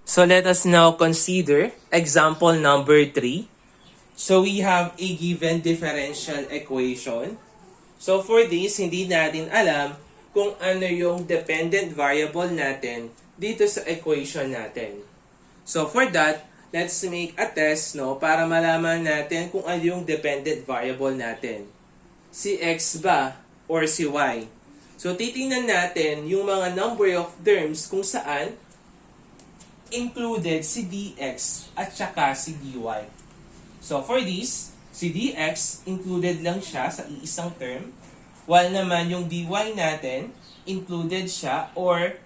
So let us now consider example number 3. So we have a given differential equation. So for this, hindi natin alam kung ano yung dependent variable natin dito sa equation natin. So for that, let's make a test para malaman natin kung ano yung dependent variable natin. Si x ba or si y? So titingnan natin yung mga number of terms kung saan included si dx at saka si dy. So for this, si dx included lang siya sa iisang term, while naman yung dy natin included siya or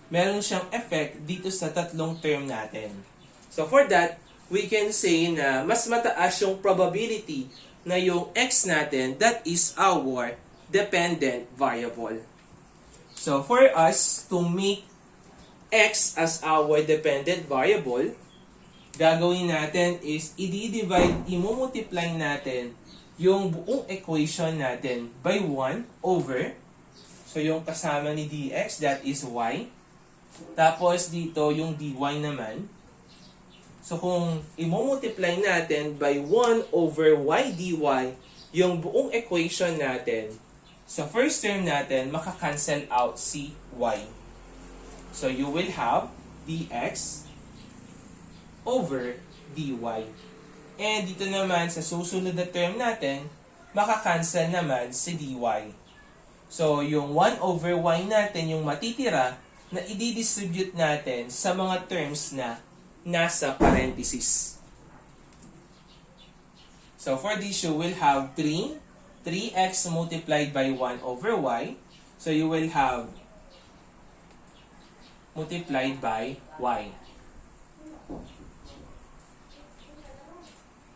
meron siyang effect dito sa tatlong term natin. So for that, we can say na mas mataas yung probability na yung x natin, that is our dependent variable. So for us to make x as our dependent variable, gagawin natin is i-multiply natin yung buong equation natin by 1 over, so yung kasama ni dx, that is y. Tapos dito yung dy naman. So kung i-multiply natin by 1 over y dy yung buong equation natin, sa first term natin, makakancel out si y. So you will have dx over dy. And dito naman sa susunod na term natin, makakancel naman si dy. So yung 1 over y natin yung matitira na i-distribute natin sa mga terms na nasa parenthesis. So for this, you will have 3x multiplied by 1 over y. So you will have multiplied by y.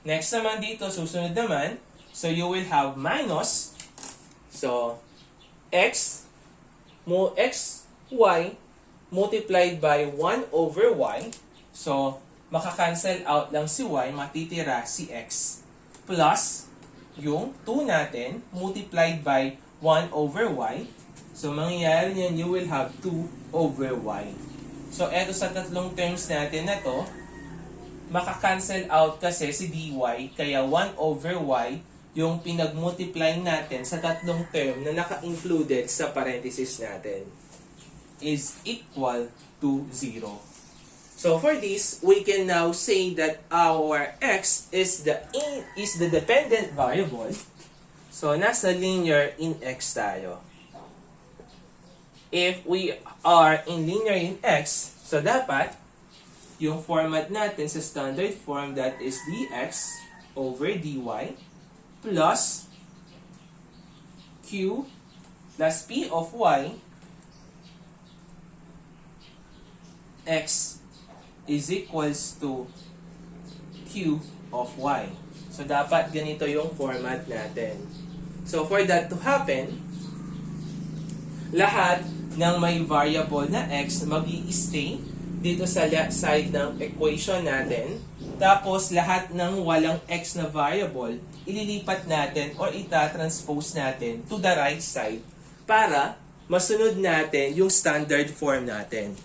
Next naman dito, susunod naman, so you will have minus, so y multiplied by 1 over y. So, makakancel out lang si y, matitira si x. Plus, yung 2 natin, multiplied by 1 over y. So, mangyayari niyan, you will have 2 over y. So, eto sa tatlong terms natin na to, makakancel out kasi si dy, kaya 1 over y yung pinag-multiply natin sa tatlong term na naka-included sa parenthesis natin is equal to 0. So for this, we can now say that our x is the dependent variable. So nasa linear in x tayo. If we are in linear in x, so dapat yung format natin sa standard form, that is dx over dy plus q plus p of y x is equals to q of y. So dapat ganito yung format natin. So for that to happen, lahat ng may variable na x mag-i-stay dito sa left side ng equation natin. Tapos lahat ng walang x na variable, ililipat natin or itatranspose natin to the right side para masunod natin yung standard form natin.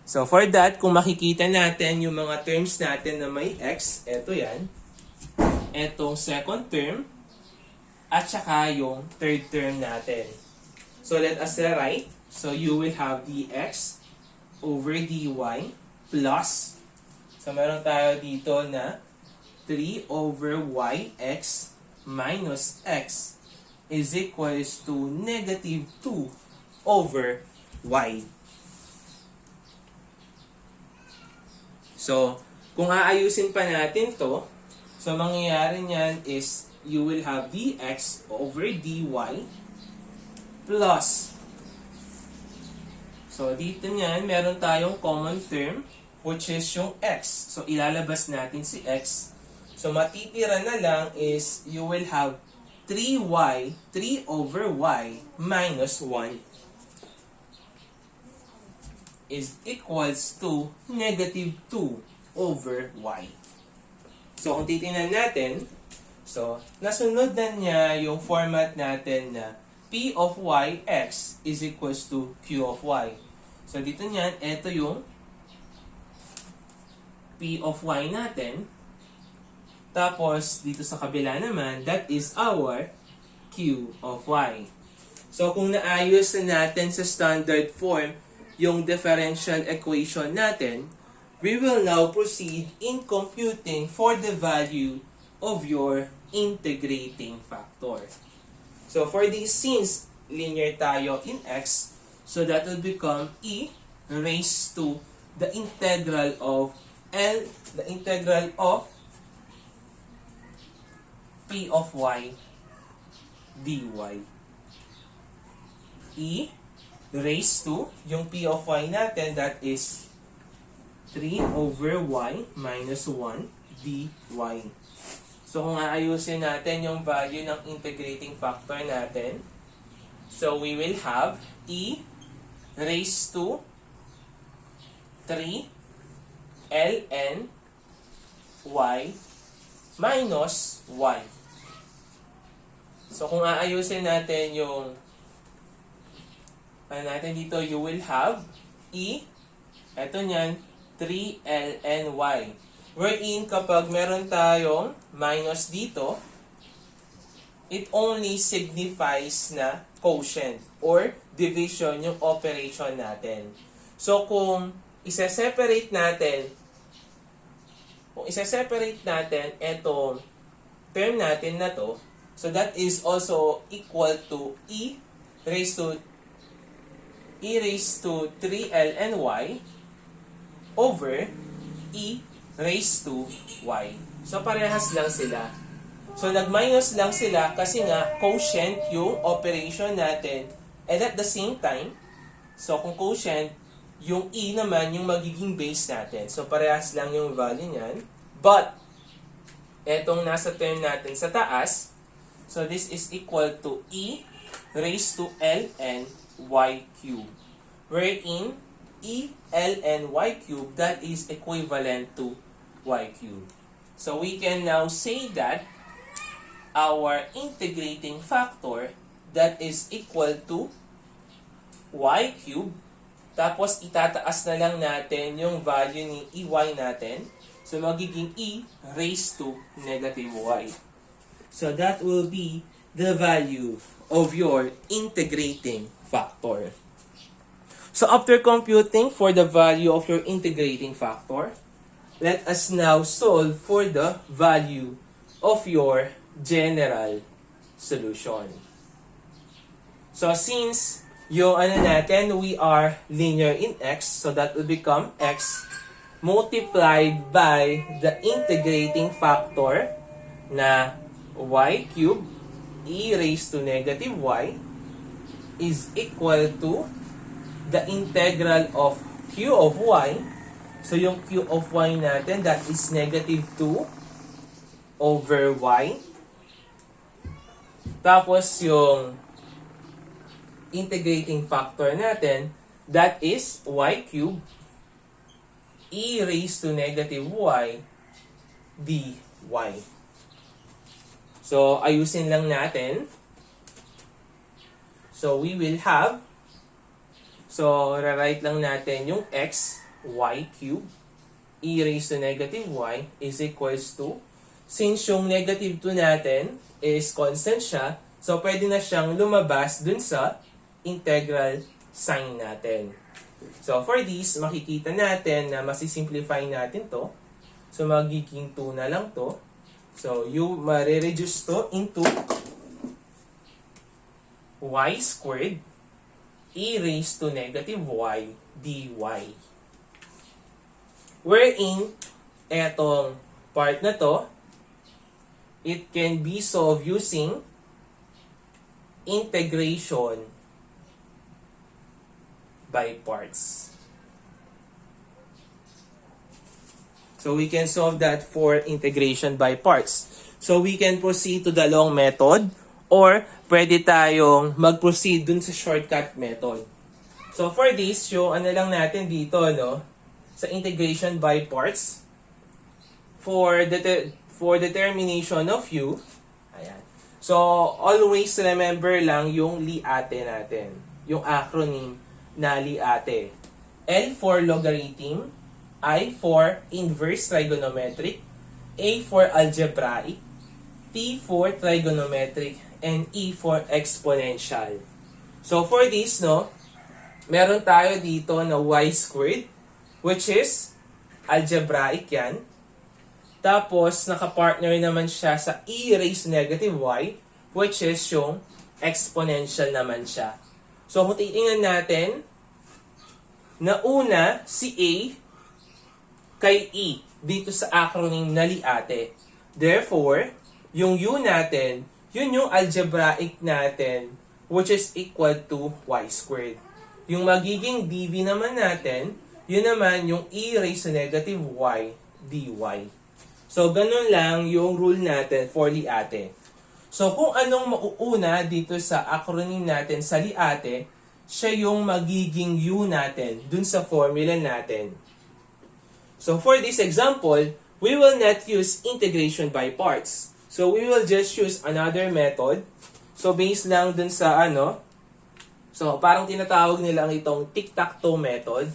So for that, kung makikita natin yung mga terms natin na may x, eto yan. Etong second term, at saka yung third term natin. So let us write. So you will have dx over dy plus, so meron tayo dito na 3 over yx minus x is equals to negative 2 over y. So, kung aayusin pa natin to, so mangyayari niyan is you will have dx over dy plus, so dito niyan meron tayong common term which is yung x. So ilalabas natin si x. So matitira na lang is you will have 3 over y minus 1 is equals to negative 2 over y. So kung titingnan natin, so nasunod na niya yung format natin na p of y x is equals to q of y. So dito niyan, ito yung P of Y natin. Tapos, dito sa kabila naman, that is our Q of Y. So, kung naayos na natin sa standard form yung differential equation natin, we will now proceed in computing for the value of your integrating factor. So, for this, since linear tayo in x, so that will become e raised to the integral of P of y dy. E raised to yung P of y natin, that is 3 over y minus 1 dy. So, kung aayusin natin yung value ng integrating factor natin, so we will have e raised to 3 ln y minus y. So, kung aayusin natin yung natin dito, you will have e, eto nyan, 3 ln y. Wherein, kapag meron tayong minus dito, it only signifies na quotient or division yung operation natin. So, kung isa-separate natin etong term natin na to, so that is also equal to e raised to 3 ln y over e raised to y. So, parehas lang sila. So, nag-minus lang sila kasi nga quotient yung operation natin. And at the same time, so kung quotient, yung e naman yung magiging base natin. So, parehas lang yung value niyan. But, etong nasa term natin sa taas, so this is equal to e raised to ln y cubed. Wherein, e ln y cubed, that is equivalent to y cubed. So, we can now say that our integrating factor, that is equal to y cubed, tapos itataas na lang natin yung value ni ey natin. So, magiging e raised to negative y. So, that will be the value of your integrating factor. So, after computing for the value of your integrating factor, let us now solve for the value of your general solution. So, since yung natin, we are linear in x, so that will become x multiplied by the integrating factor na y cubed e raised to negative y is equal to the integral of q of y. So, yung q of y natin, that is negative 2 over y. Tapos, yung integrating factor natin, that is y cubed e raised to negative y dy. So, ayusin lang natin. So, we will have, so, rewrite lang natin yung x, y cubed, e raised to negative y is equals to, since yung negative 2 natin is constant siya, so, pwede na siyang lumabas dun sa integral sign natin. So, for this, makikita natin na masisimplify natin to. So, magiging 2 na lang to. So, you marireduce to into y squared e raised to negative y dy. Wherein, etong part na to, it can be solved using integration by parts. So, we can solve that for integration by parts. So, we can proceed to the long method or pwede tayong mag-proceed dun sa shortcut method. So, for this, yung lang natin dito, no, sa integration by parts, for determination of u, ayan. So, always remember lang yung liate natin, yung acronym na liate. L for logarithm, I for inverse trigonometric, A for algebraic, T for trigonometric, and E for exponential. So for this, no, meron tayo dito na y squared, which is algebraic yan. Tapos, nakapartner naman siya sa e raised to negative y, which is yung exponential naman siya. So, kung titingnan natin, na una, si A kay E dito sa acronym na liate. Therefore, yung U natin, yun yung algebraic natin, which is equal to y squared. Yung magiging dv naman natin, yun naman yung e raised to negative y dy. So, ganun lang yung rule natin for liate. So, kung anong mauuna dito sa acronym natin sa liate, siya yung magiging u natin dun sa formula natin. So, for this example, we will not use integration by parts. So, we will just use another method. So, based lang dun sa so, parang tinatawag nila ang itong tic-tac-toe method.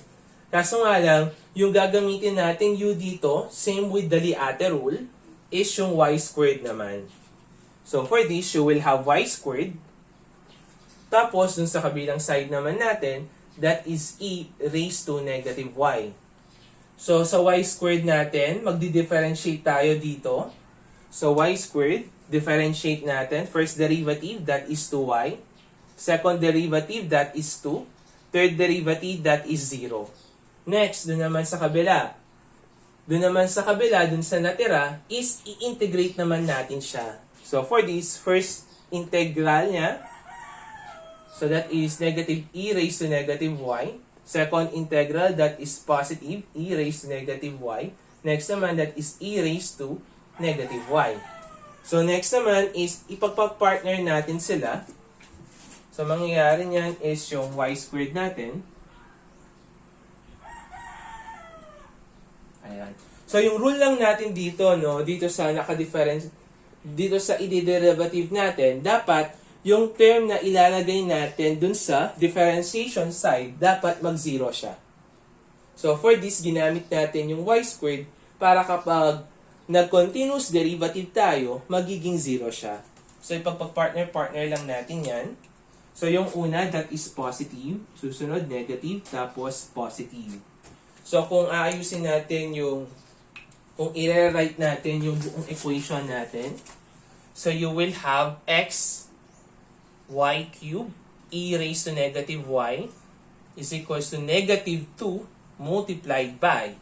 Kaso nga lang, yung gagamitin natin u dito, same with the liate rule, is yung y squared naman. So, for this, you will have y squared. Tapos, dun sa kabilang side naman natin, that is e raised to negative y. So, sa y squared natin, magdi-differentiate tayo dito. So, y squared, differentiate natin. First derivative, that is 2y. Second derivative, that is 2. Third derivative, that is 0. Next, dun naman sa kabila. Dun sa natira, is i-integrate naman natin siya. So, for this, first integral niya, so that is negative e raised to negative y. Second integral, that is positive e raised to negative y. Next naman, that is e raised to negative y. So, next naman is ipagpag-partner natin sila. So, mangyayari niyan is yung y squared natin. Ayan. So, yung rule lang natin dito, no, dito sa naka-difference, dito sa i-derivative natin, dapat yung term na ilalagay natin dun sa differentiation side, dapat mag-zero siya. So, for this, ginamit natin yung y squared para kapag nag-continuous derivative tayo, magiging zero siya. So, ipagpag-partner lang natin yan. So, yung una, that is positive. Susunod, negative. Tapos, positive. So, kung aayusin natin kung i-rewrite natin yung buong equation natin, so, you will have x y cubed e raised to negative y is equals to negative 2 multiplied by.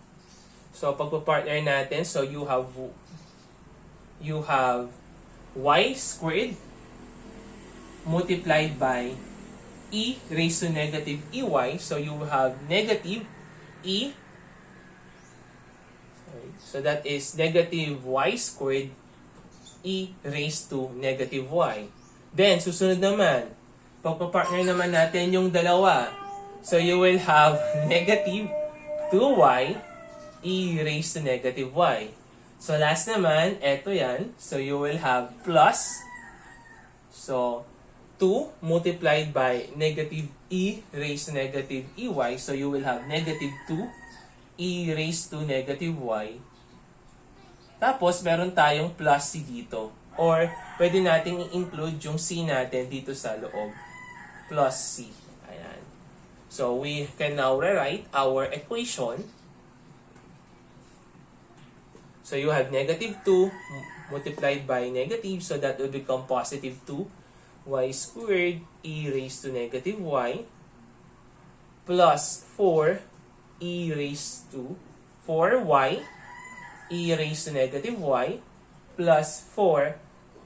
So, pagpa-partner natin, so you have y squared multiplied by e raised to negative ey. So, you have negative e. So, that is negative y squared e raised to negative y. Then, susunod naman, pagpa-partner naman natin yung dalawa. So, you will have negative 2y e raised to negative y. So, last naman, eto yan. So, you will have plus. So, 2 multiplied by negative e raised to negative ey. So, you will have negative 2 e raised to negative y. Tapos, meron tayong plus c dito. Or, pwede nating i-include yung c natin dito sa loob. Plus c. Ayan. So, we can now rewrite our equation. So, you have negative 2 multiplied by negative. So, that will become positive 2y squared e raised to negative y plus 4 e raised to 4y e raised to negative y plus 4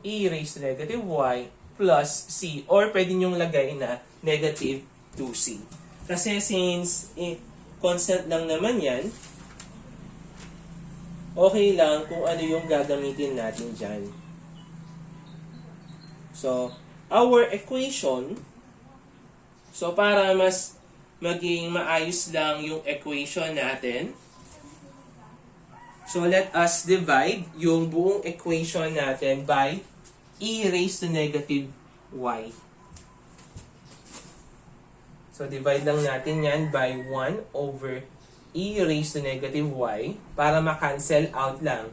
e raised to negative y plus c. Or pwede nyong lagay na negative 2c. Kasi since constant lang naman yan, okay lang kung ano yung gagamitin natin dyan. So, our equation, so para mas maging maayos lang yung equation natin, so let us divide yung buong equation natin by e raised to negative y. So divide lang natin yan by 1 over e raised to negative y para ma-cancel out lang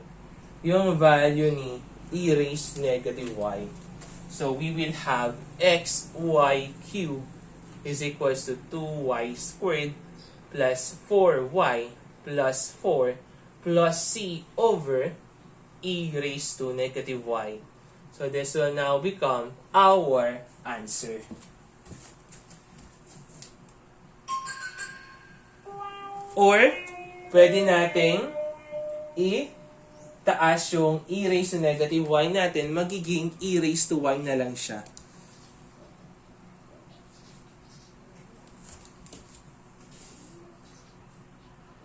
yung value ni e raised to negative y. So we will have xy cubed is equals to 2y squared plus 4y plus 4 plus c over e raised to negative y. So this will now become our answer. Or, pwede nating itaas yung e raised to negative y natin, magiging e raised to y na lang siya.